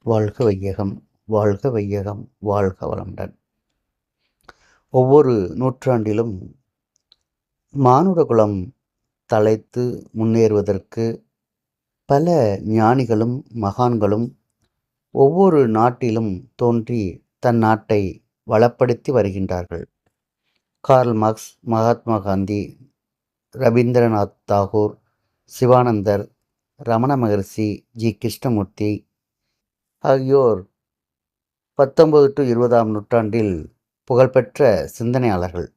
வாழ்க வையகம், வாழ்க வையகம், வாழ்க வளமுடன். ஒவ்வொரு நூற்றாண்டிலும் மானுடகுலம் தலைத்து முன்னேறுவதற்கு பல ஞானிகளும் மகான்களும் ஒவ்வொரு நாட்டிலும் தோன்றி தன் நாட்டை வளப்படுத்தி வருகின்றார்கள். கார்ல் மார்க்ஸ், மகாத்மா காந்தி, ரவீந்திரநாத் தாகூர், சிவானந்தர், ரமண மகரிஷி, ஜி கிருஷ்ணமூர்த்தி ஆகியோர் 19 to 20ஆம் நூற்றாண்டில் புகழ்பெற்ற சிந்தனையாளர்கள்.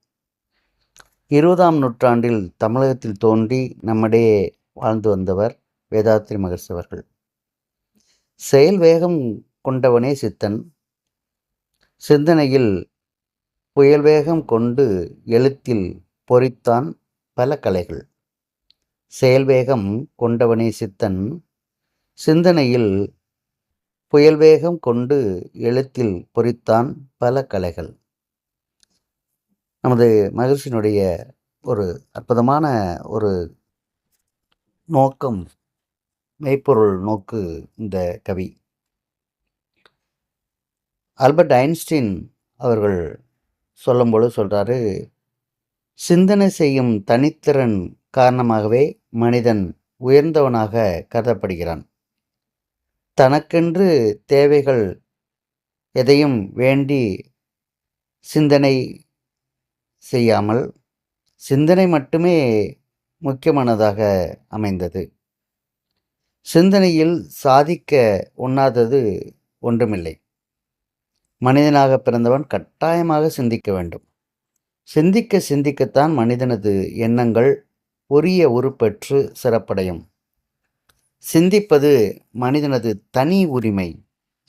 20ஆம் நூற்றாண்டில் தமிழகத்தில் தோன்றி நம்மிடையே வாழ்ந்து வந்தவர் வேதாத்ரி மகரிஷி அவர்கள். செயல் வேகம் கொண்டவனே சித்தன், சிந்தனையில் புயல் வேகம் கொண்டு எழுத்தில் பொறித்தான் பல கலைகள். செயல் வேகம் கொண்டவனே சித்தன், சிந்தனையில் புயல் வேகம் கொண்டு எழுத்தில் பொறித்தான் பல கலைகள். நமது மகிழ்ச்சியினுடைய ஒரு அற்புதமான ஒரு நோக்கம், மெய்ப்பொருள் நோக்கு இந்த கவி. ஆல்பர்ட் ஐன்ஸ்டீன் அவர்கள் சொல்லும்போது சொல்கிறாரு, சிந்தனை செய்யும் தனித்திறன் காரணமாகவே மனிதன் உயர்ந்தவனாக கருதப்படுகிறான். தனக்கென்று தேவைகள் எதையும் வேண்டி சிந்தனை செய்யாமல் சிந்தனை மட்டுமே முக்கியமானதாக அமைந்தது. சிந்தனையில் சாதிக்க ஒண்ணாதது ஒன்றுமில்லை. மனிதனாக பிறந்தவன் கட்டாயமாக சிந்திக்க வேண்டும். சிந்திக்க சிந்திக்கத்தான் மனிதனது எண்ணங்கள் உரிய உருப்பெற்று சிறப்படையும். சிந்திப்பது மனிதனது தனி உரிமை.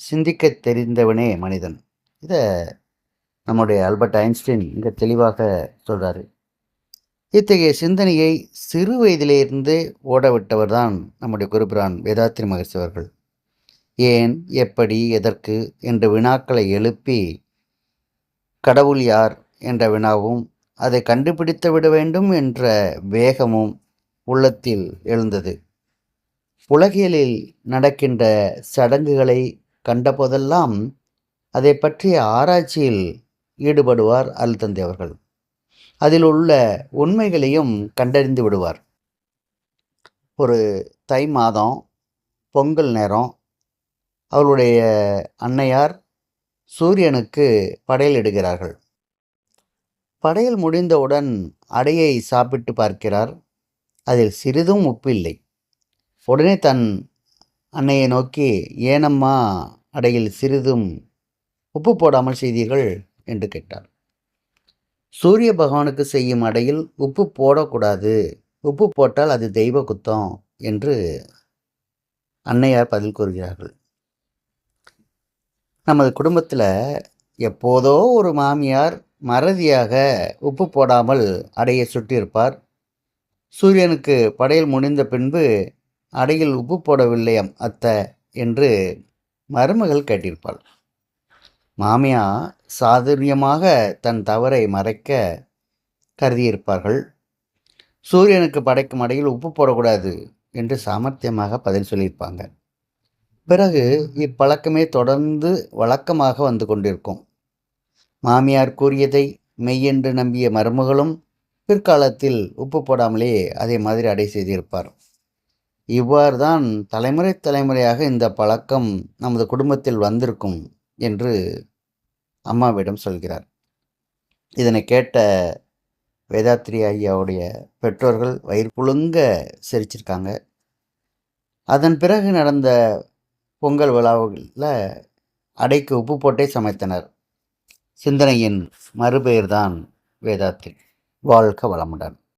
சிந்திக்க தெரிந்தவனே மனிதன். இதை நம்முடைய ஆல்பர்ட் ஐன்ஸ்டீன் இங்கே தெளிவாக சொல்கிறாரு. இத்தகைய சிந்தனையை சிறு வயதிலிருந்து ஓடவிட்டவர் தான் நம்முடைய குருபிரான் வேதாத்ரி மகரிஷி அவர்கள். ஏன், எப்படி, எதற்கு என்ற வினாக்களை எழுப்பி கடவுள் யார் என்ற வினாவும் அதை கண்டுபிடித்து விட வேண்டும் என்ற வேகமும் உள்ளத்தில் எழுந்தது. உலகியலில் நடக்கின்ற சடங்குகளை கண்டபோதெல்லாம் அதை பற்றிய ஆராய்ச்சியில் ஈடுபடுவார் அருள் தந்தை அவர்கள். அதில் உள்ள உண்மைகளையும் கண்டறிந்து விடுவார். ஒரு தை மாதம் பொங்கல் நேரம் அவருடைய அன்னையார் சூரியனுக்கு படையல் இடுகிறார்கள். படையல் முடிந்தவுடன் அடையை சாப்பிட்டு பார்க்கிறார். அதில் சிறிதும் உப்பு இல்லை. உடனே தன் அன்னையை நோக்கி, ஏனம்மா அடையில் சிறிதும் உப்பு போடாமல் செய்தீர்கள் என்று கேட்டார். சூரிய பகவானுக்கு செய்யும் அடையில் உப்பு போடக்கூடாது, உப்பு போட்டால் அது தெய்வ குத்தம் என்று அன்னையார் பதில் கூறுகிறார்கள். நமது குடும்பத்தில் எப்போதோ ஒரு மாமியார் மறதியாக உப்பு போடாமல் அடையை சுட்டியிருப்பார். சூரியனுக்கு படையல் முடிந்த பின்பு அடையில் உப்பு போடவில்லையாம் அத்தை என்று மருமகள் கேட்டிருப்பாள். மாமியா சாதுரியமாக தன் தவறை மறைக்க கருதியிருப்பார்கள். சூரியனுக்கு படைக்கும் அடையில் உப்பு போடக்கூடாது என்று சாமர்த்தியமாக பதில் சொல்லியிருப்பாங்க. பிறகு இப்பழக்கமே தொடர்ந்து வழக்கமாக வந்து கொண்டிருக்கும். மாமியார் கூறியதை மெய்யென்று நம்பிய மருமகளும் பிற்காலத்தில் உப்பு போடாமலே அதே மாதிரி அடை செய்திருப்பார். இவ்வாறு தான் தலைமுறை தலைமுறையாக இந்த பழக்கம் நமது குடும்பத்தில் வந்திருக்கும் என்று அம்மாவிடம் சொல்கிறார். இதனை கேட்ட வேதாத்ரி ஐயாவுடைய பெற்றோர்கள் வயிறு புழுங்க சிரிச்சிருக்காங்க. அதன் பிறகு நடந்த பொங்கல் விழாவில் அடைக்கு உப்பு போட்டே சமைத்தனர். சிந்தனையின் மறுபெயர்தான் வேதாத்ரி. வாழ்க வளமுடன்.